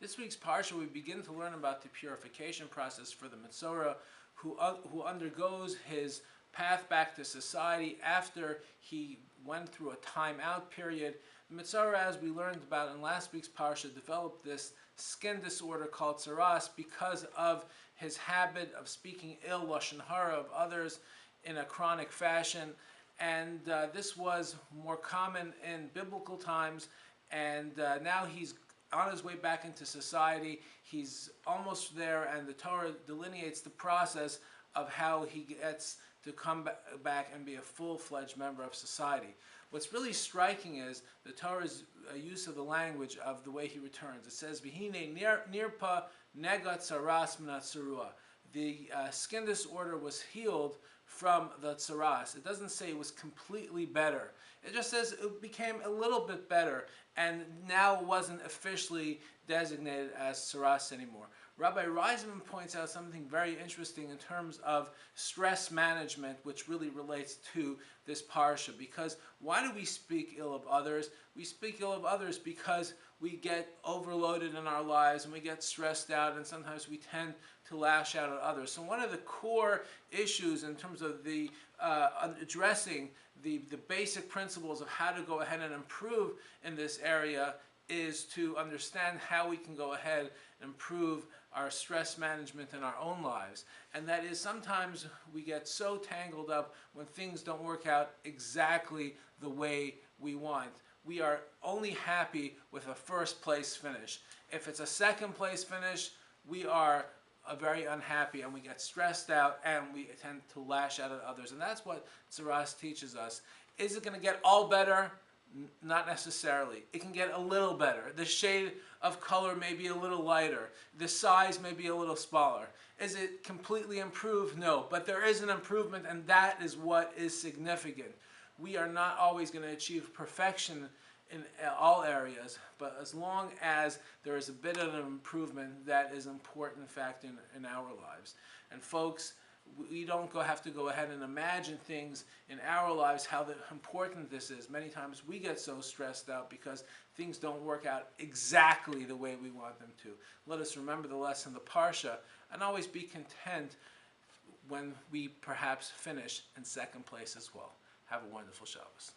This week's parsha, we begin to learn about the purification process for the Metzora, who undergoes his path back to society after he went through a time-out period. Metzora, as we learned about in last week's parsha, developed this skin disorder called tsaras because of his habit of speaking ill lashon hara of others in a chronic fashion. And this was more common in biblical times, and now he's on his way back into society. He's almost there, and the Torah delineates the process of how he gets to come back and be a full-fledged member of society. What's really striking is the Torah's use of the language of the way he returns. It says, "V'hine nirpa negat tsaras min hatzarua." The skin disorder was healed from the tsaras. It doesn't say it was completely better. It just says it became a little bit better, and now wasn't officially designated as tsaras anymore. Rabbi Reisman points out something very interesting in terms of stress management, which really relates to this parsha. Because why do we speak ill of others? We speak ill of others because we get overloaded in our lives and we get stressed out, and sometimes we tend to lash out at others. So one of the core issues in terms of the addressing the basic principles of how to go ahead and improve in this area is to understand how we can go ahead and improve our stress management in our own lives. And that is, sometimes we get so tangled up when things don't work out exactly the way we want. We are only happy with a first place finish. If it's a second place finish, we are very unhappy and we get stressed out and we tend to lash out at others. And that's what tsaras teaches us. Is it going to get all better? Not necessarily. It can get a little better. The shade of color may be a little lighter. The size may be a little smaller. Is it completely improved? No. But there is an improvement, and that is what is significant. We are not always going to achieve perfection in all areas, but as long as there is a bit of an improvement, that is an important fact in our lives. And folks, we don't have to go ahead and imagine things in our lives, how important this is. Many times we get so stressed out because things don't work out exactly the way we want them to. Let us remember the lesson, the parsha, and always be content when we perhaps finish in second place as well. Have a wonderful Shabbos.